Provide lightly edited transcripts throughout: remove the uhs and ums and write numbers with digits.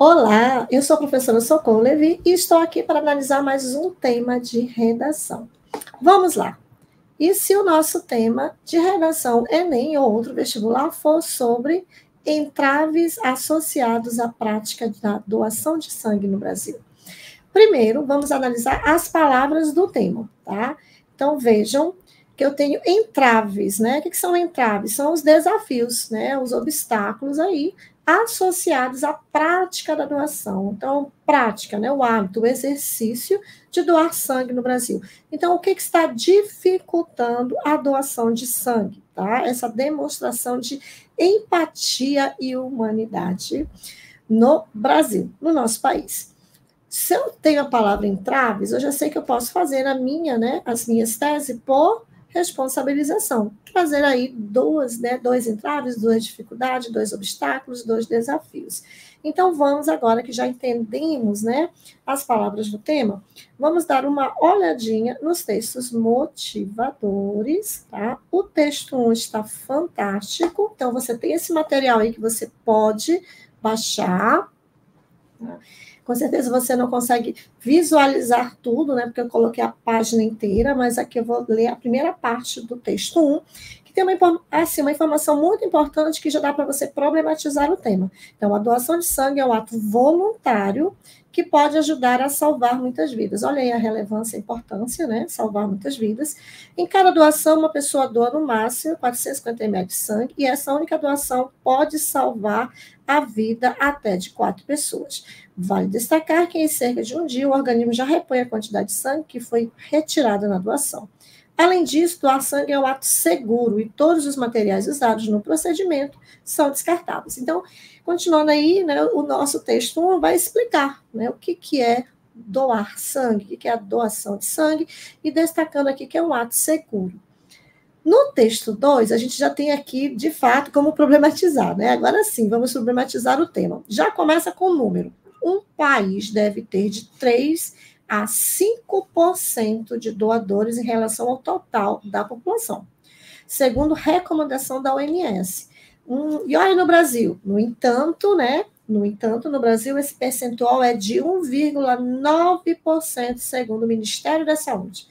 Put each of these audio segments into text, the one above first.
Olá, eu sou a professora Socorro Levi e estou aqui para analisar mais um tema de redação. Vamos lá. E se o nosso tema de redação Enem ou outro vestibular for sobre entraves associados à prática da doação de sangue no Brasil? Primeiro, vamos analisar as palavras do tema, tá? Então, vejam que eu tenho entraves, né? O que são entraves? São os desafios, né? Os obstáculos aí associados à prática da doação. Então, prática, né? O hábito, o exercício de doar sangue no Brasil. Então, o que está dificultando a doação de sangue, tá? Essa demonstração de empatia e humanidade no Brasil, no nosso país. Se eu tenho a palavra entraves, eu já sei que eu posso fazer as minhas teses por responsabilização. Trazer aí dois entraves, duas dificuldades, dois obstáculos, dois desafios. Então, vamos agora que já entendemos, né, as palavras do tema, vamos dar uma olhadinha nos textos motivadores, tá? O texto 1 está fantástico, então você tem esse material aí que você pode baixar, tá? Com certeza você não consegue visualizar tudo, né? Porque eu coloquei a página inteira, mas aqui eu vou ler a primeira parte do texto 1, que tem uma informação muito importante que já dá para você problematizar o tema. Então, a doação de sangue é um ato voluntário que pode ajudar a salvar muitas vidas. Olha aí a relevância e a importância, né? Salvar muitas vidas. Em cada doação, uma pessoa doa no máximo 450 ml de sangue, e essa única doação pode salvar a vida até de 4 pessoas. Vale destacar que em cerca de um dia o organismo já repõe a quantidade de sangue que foi retirada na doação. Além disso, doar sangue é um ato seguro e todos os materiais usados no procedimento são descartáveis. Então, continuando aí, né, o nosso texto 1 vai explicar, né, o que é doar sangue, o que é a doação de sangue, e destacando aqui que é um ato seguro. No texto 2, a gente já tem aqui, de fato, como problematizar, né? Agora sim, vamos problematizar o tema. Já começa com o número. Um país deve ter de 3 a 5% de doadores em relação ao total da população, segundo recomendação da OMS. E olha no Brasil, no entanto, no Brasil, esse percentual é de 1,9%, segundo o Ministério da Saúde.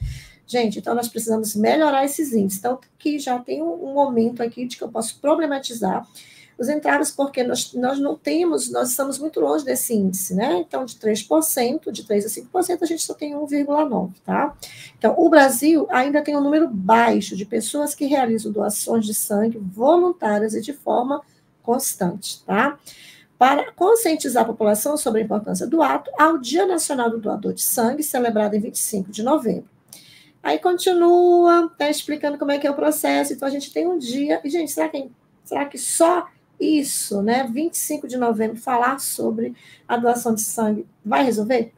Gente, então nós precisamos melhorar esses índices. Então, que já tem um momento aqui de que eu posso problematizar os entraves, porque nós estamos muito longe desse índice, né? Então, de 3%, de 3 a 5%, a gente só tem 1,9%, tá? Então, o Brasil ainda tem um número baixo de pessoas que realizam doações de sangue voluntárias e de forma constante, tá? Para conscientizar a população sobre a importância do ato, há o Dia Nacional do Doador de Sangue, celebrado em 25 de novembro. Aí continua, tá explicando como é que é o processo. Então, a gente tem um dia. E, gente, será que só isso, né? 25 de novembro, falar sobre a doação de sangue vai resolver?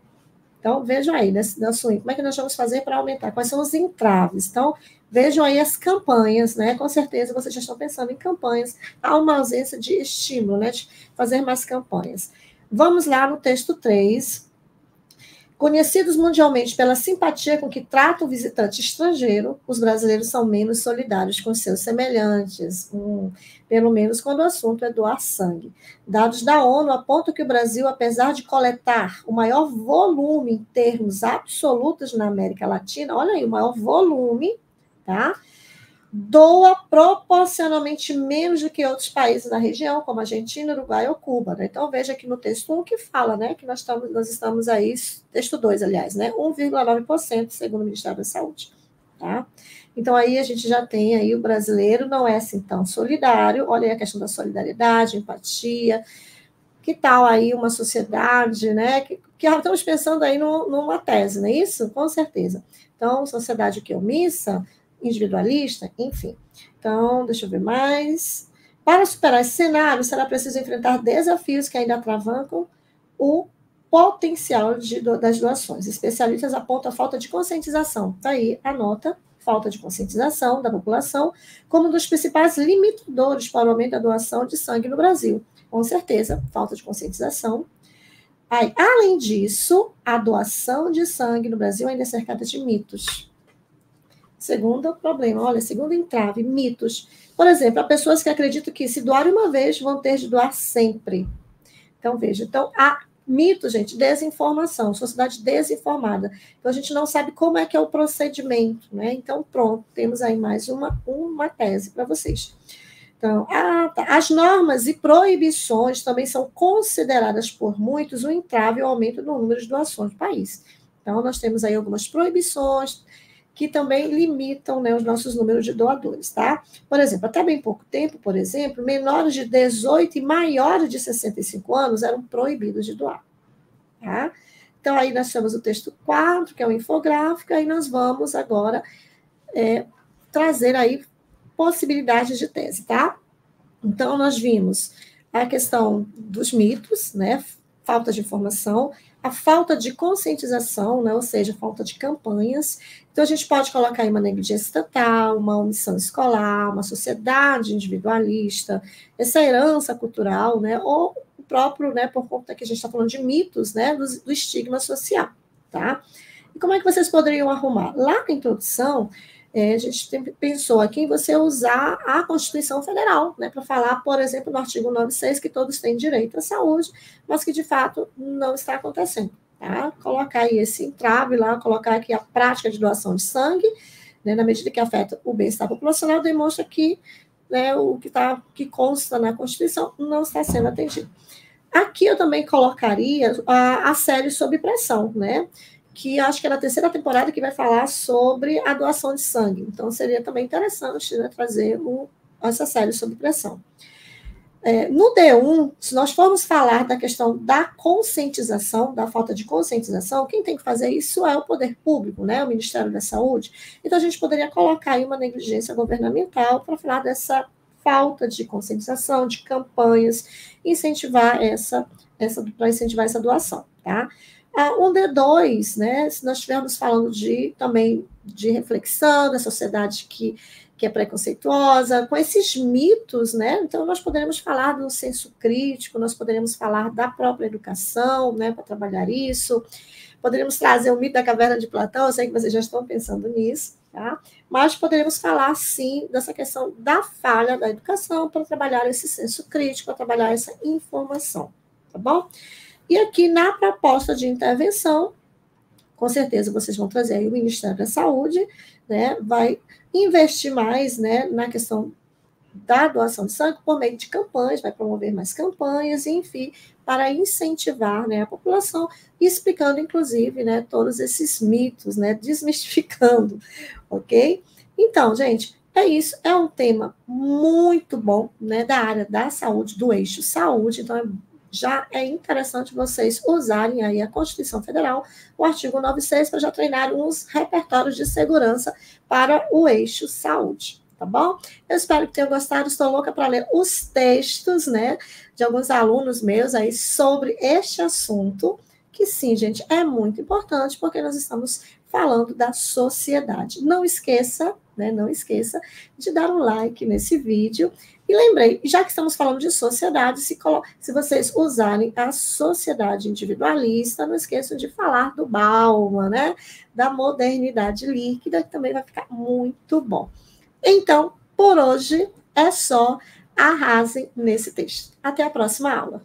Então, vejam aí, na sua, como é que nós vamos fazer para aumentar? Quais são os entraves? Então, vejam aí as campanhas, né? Com certeza vocês já estão pensando em campanhas. Há uma ausência de estímulo, né? De fazer mais campanhas. Vamos lá no texto 3. Conhecidos mundialmente pela simpatia com que trata o visitante estrangeiro, os brasileiros são menos solidários com seus semelhantes, pelo menos quando o assunto é doar sangue. Dados da ONU apontam que o Brasil, apesar de coletar o maior volume em termos absolutos na América Latina, olha aí, o maior volume, tá? Doa proporcionalmente menos do que outros países da região, como Argentina, Uruguai ou Cuba. Né? Então, veja aqui no texto 1 que fala, né, que nós estamos aí, texto 2, aliás, né, 1,9%, segundo o Ministério da Saúde. Tá? Então, aí a gente já tem aí o brasileiro não é assim tão solidário, olha aí a questão da solidariedade, empatia, que tal aí uma sociedade, né, que estamos pensando aí numa tese, não é isso? Com certeza. Então, sociedade que omissa, individualista, enfim. Então, deixa eu ver mais. Para superar esse cenário, será preciso enfrentar desafios que ainda atravancam o potencial das doações. Especialistas apontam a falta de conscientização. Está aí a nota, falta de conscientização da população, como um dos principais limitadores para o aumento da doação de sangue no Brasil. Com certeza, falta de conscientização. Aí, além disso, a doação de sangue no Brasil ainda é cercada de mitos. Segundo problema, olha, segundo entrave, mitos. Por exemplo, há pessoas que acreditam que se doarem uma vez, vão ter de doar sempre. Então, veja, então, há mito, gente, desinformação, sociedade desinformada. Então, a gente não sabe como é que é o procedimento, né? Então, pronto, temos aí mais uma tese para vocês. Então, as normas e proibições também são consideradas por muitos um entrave ao aumento do número de doações do país. Então, nós temos aí algumas proibições que também limitam, né, os nossos números de doadores, tá? Por exemplo, até bem pouco tempo, por exemplo, menores de 18 e maiores de 65 anos eram proibidos de doar, tá? Então, aí nós temos o texto 4, que é o infográfico, aí nós vamos agora trazer aí possibilidades de tese, tá? Então, nós vimos a questão dos mitos, né? Falta de informação, a falta de conscientização, né? Ou seja, falta de campanhas. Então, a gente pode colocar aí uma negligência estatal, uma omissão escolar, uma sociedade individualista, essa herança cultural, né? Ou o próprio, né? Por conta que a gente está falando de mitos, né? Do estigma social, tá? E como é que vocês poderiam arrumar? Lá na introdução, a gente pensou aqui em você usar a Constituição Federal, né, para falar, por exemplo, no artigo 96, que todos têm direito à saúde, mas que, de fato, não está acontecendo. Tá? Colocar aí esse entrave lá, colocar aqui a prática de doação de sangue, né, na medida que afeta o bem-estar populacional, demonstra que, né, que consta na Constituição não está sendo atendido. Aqui eu também colocaria a série Sob Pressão, né? Que acho que é na terceira temporada que vai falar sobre a doação de sangue. Então, seria também interessante, né, trazer essa série Sob Pressão. No D1, se nós formos falar da questão da conscientização, da falta de conscientização, quem tem que fazer isso é o poder público, né, o Ministério da Saúde. Então, a gente poderia colocar aí uma negligência governamental para falar dessa falta de conscientização, de campanhas, incentivar para incentivar essa doação, tá? Um D2, né, se nós estivermos falando também de reflexão da sociedade que é preconceituosa, com esses mitos, né, então nós poderemos falar do senso crítico, nós poderemos falar da própria educação, né, para trabalhar isso, poderíamos trazer o mito da caverna de Platão, eu sei que vocês já estão pensando nisso, tá? Mas poderíamos falar, sim, dessa questão da falha da educação para trabalhar esse senso crítico, para trabalhar essa informação, tá bom? E aqui, na proposta de intervenção, com certeza vocês vão trazer aí o Ministério da Saúde, né, vai investir mais, né, na questão da doação de sangue por meio de campanhas, vai promover mais campanhas, enfim, para incentivar, né, a população, explicando, inclusive, né, todos esses mitos, né, desmistificando, ok? Então, gente, é isso, é um tema muito bom, né, da área da saúde, do eixo saúde, então já é interessante vocês usarem aí a Constituição Federal, o artigo 96, para já treinar uns repertórios de segurança para o eixo saúde, tá bom? Eu espero que tenham gostado, estou louca para ler os textos, né, de alguns alunos meus aí sobre este assunto, que sim, gente, é muito importante, porque nós estamos falando da sociedade. Não esqueça, né, não esqueça de dar um like nesse vídeo. E lembrei, já que estamos falando de sociedade, se vocês usarem a sociedade individualista, não esqueçam de falar do Bauman, né, da modernidade líquida, que também vai ficar muito bom. Então, por hoje, é só. Arrasem nesse texto. Até a próxima aula.